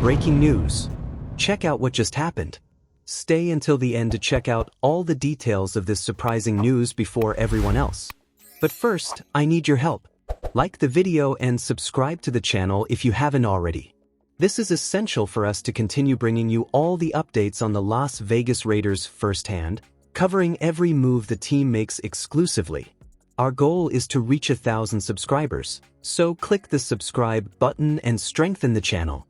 Breaking news. Check out what just happened. Stay until the end to check out all the details of this surprising news before everyone else. But first, I need your help. Like the video and subscribe to the channel if you haven't already. This is essential for us to continue bringing you all the updates on the Las Vegas Raiders firsthand, covering every move the team makes exclusively. Our goal is to reach 1,000 subscribers, so click the subscribe button and strengthen the channel.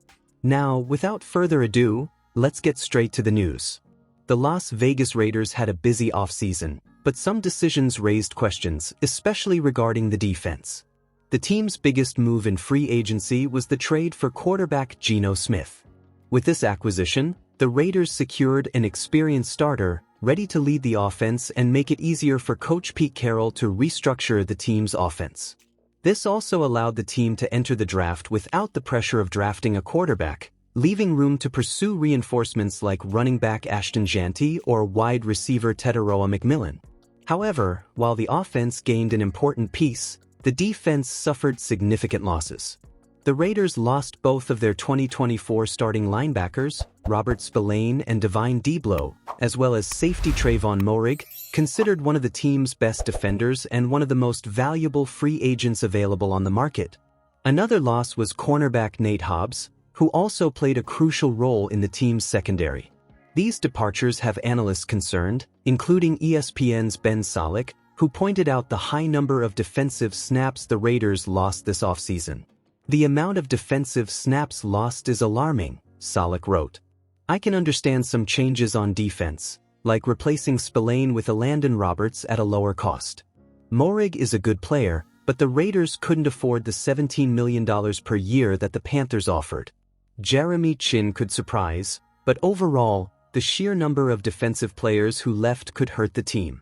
Now, without further ado, let's get straight to the news. The Las Vegas Raiders had a busy offseason, but some decisions raised questions, especially regarding the defense. The team's biggest move in free agency was the trade for quarterback Geno Smith. With this acquisition, the Raiders secured an experienced starter, ready to lead the offense and make it easier for Coach Pete Carroll to restructure the team's offense. This also allowed the team to enter the draft without the pressure of drafting a quarterback, leaving room to pursue reinforcements like running back ASHTON JEANTY or wide receiver Tetairoa McMillan. However, while the offense gained an important piece, the defense suffered significant losses. The Raiders lost both of their 2024 starting linebackers, Robert Spillane and Divine Deablo, as well as safety Trayvon Moehrig, considered one of the team's best defenders and one of the most valuable free agents available on the market. Another loss was cornerback Nate Hobbs, who also played a crucial role in the team's secondary. These departures have analysts concerned, including ESPN's Ben Solak, who pointed out the high number of defensive snaps the Raiders lost this offseason. "The amount of defensive snaps lost is alarming," Solak wrote. "I can understand some changes on defense, like replacing Spillane with Elandon Roberts at a lower cost. Moehrig is a good player, but the Raiders couldn't afford the $17 million per year that the Panthers offered. Jeremy Chinn could surprise, but overall, the sheer number of defensive players who left could hurt the team."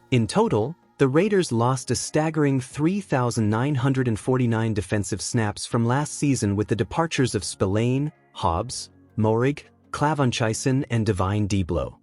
In total, the Raiders lost a staggering 3,949 defensive snaps from last season with the departures of Spillane, Hobbs, Moehrig, Clavon Chaisson and Divine Deablo.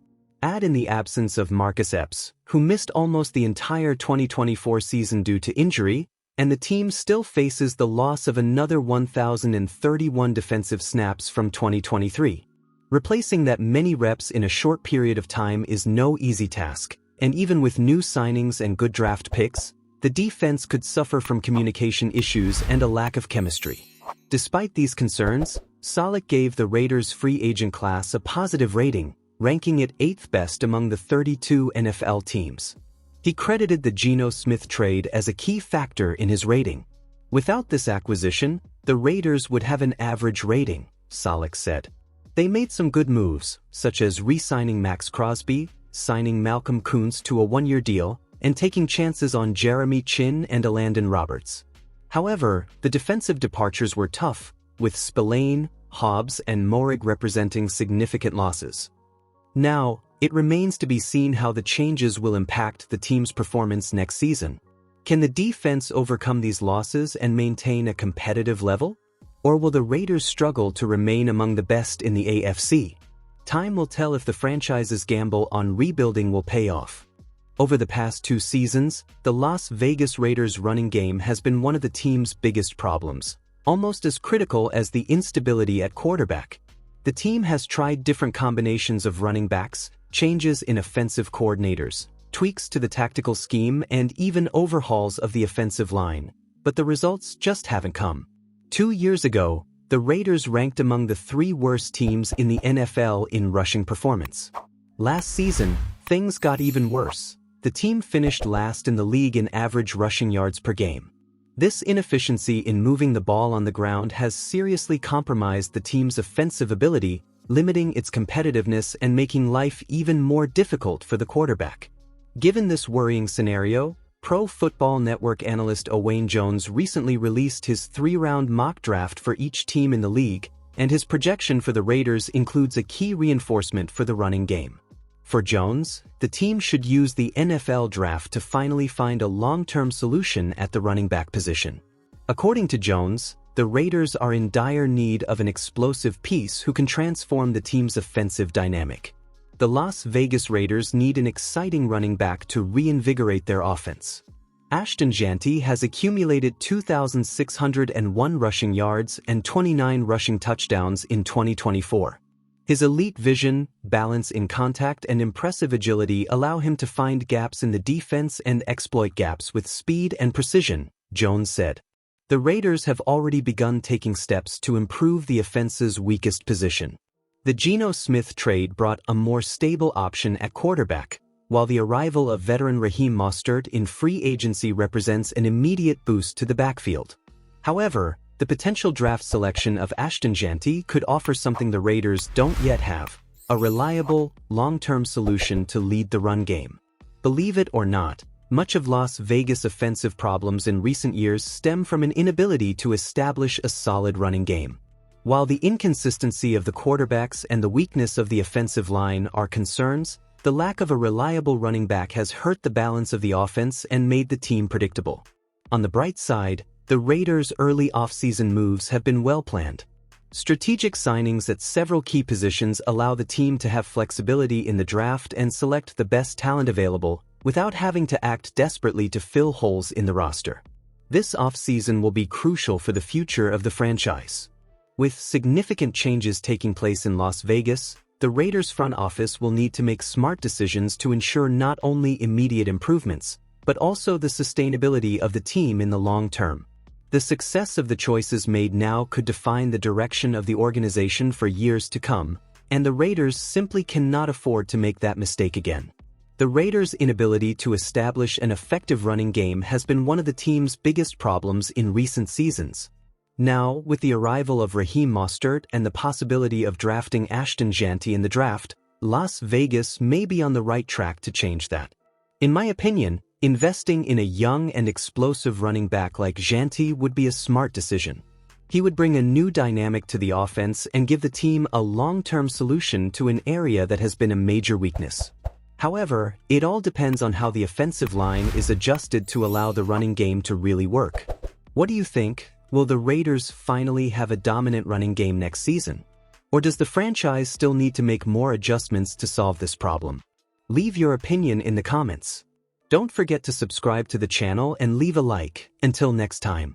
Add in the absence of Marcus Epps, who missed almost the entire 2024 season due to injury, and the team still faces the loss of another 1,031 defensive snaps from 2023. Replacing that many reps in a short period of time is no easy task, and even with new signings and good draft picks, the defense could suffer from communication issues and a lack of chemistry. Despite these concerns, Solak gave the Raiders' free agent class a positive rating, ranking it 8th best among the 32 NFL teams. He credited the Geno Smith trade as a key factor in his rating. "Without this acquisition, the Raiders would have an average rating," Solak said. "They made some good moves, such as re-signing Max Crosby, signing Malcolm Kuntz to a one-year deal, and taking chances on Jeremy Chinn and Elandon Roberts. However, the defensive departures were tough, with Spillane, Hobbs and Moehrig representing significant losses. Now, it remains to be seen how the changes will impact the team's performance next season. Can the defense overcome these losses and maintain a competitive level? Or will the Raiders struggle to remain among the best in the AFC? Time will tell if the franchise's gamble on rebuilding will pay off. Over the past 2 seasons, the Las Vegas Raiders' running game has been one of the team's biggest problems, almost as critical as the instability at quarterback. The team has tried different combinations of running backs, changes in offensive coordinators, tweaks to the tactical scheme and even overhauls of the offensive line, but the results just haven't come. 2 years ago, the Raiders ranked among the 3 worst teams in the NFL in rushing performance. Last season, things got even worse. The team finished last in the league in average rushing yards per game. This inefficiency in moving the ball on the ground has seriously compromised the team's offensive ability, limiting its competitiveness and making life even more difficult for the quarterback. Given this worrying scenario, Pro Football Network analyst Owain Jones recently released his 3-round mock draft for each team in the league, and his projection for the Raiders includes a key reinforcement for the running game. For Jones, the team should use the NFL draft to finally find a long-term solution at the running back position. According to Jones, the Raiders are in dire need of an explosive piece who can transform the team's offensive dynamic. The Las Vegas Raiders need an exciting running back to reinvigorate their offense. ASHTON JEANTY has accumulated 2,601 rushing yards and 29 rushing touchdowns in 2024. His elite vision, balance in contact, and impressive agility allow him to find gaps in the defense and exploit gaps with speed and precision, Jones said. The Raiders have already begun taking steps to improve the offense's weakest position. The Geno Smith trade brought a more stable option at quarterback, while the arrival of veteran Raheem Mostert in free agency represents an immediate boost to the backfield. However, the potential draft selection of ASHTON JEANTY could offer something the Raiders don't yet have: a reliable, long-term solution to lead the run game. Believe it or not, much of Las Vegas' offensive problems in recent years stem from an inability to establish a solid running game. While the inconsistency of the quarterbacks and the weakness of the offensive line are concerns, the lack of a reliable running back has hurt the balance of the offense and made the team predictable. On the bright side, the Raiders' early offseason moves have been well planned. Strategic signings at several key positions allow the team to have flexibility in the draft and select the best talent available without having to act desperately to fill holes in the roster. This offseason will be crucial for the future of the franchise. With significant changes taking place in Las Vegas, the Raiders' front office will need to make smart decisions to ensure not only immediate improvements, but also the sustainability of the team in the long term. The success of the choices made now could define the direction of the organization for years to come, and the Raiders simply cannot afford to make that mistake again. The Raiders' inability to establish an effective running game has been one of the team's biggest problems in recent seasons. Now, with the arrival of Raheem Mostert and the possibility of drafting ASHTON JEANTY in the draft, Las Vegas may be on the right track to change that. In my opinion, investing in a young and explosive running back like JEANTY would be a smart decision. He would bring a new dynamic to the offense and give the team a long-term solution to an area that has been a major weakness. However, it all depends on how the offensive line is adjusted to allow the running game to really work. What do you think? Will the Raiders finally have a dominant running game next season? Or does the franchise still need to make more adjustments to solve this problem? Leave your opinion in the comments. Don't forget to subscribe to the channel and leave a like. Until next time.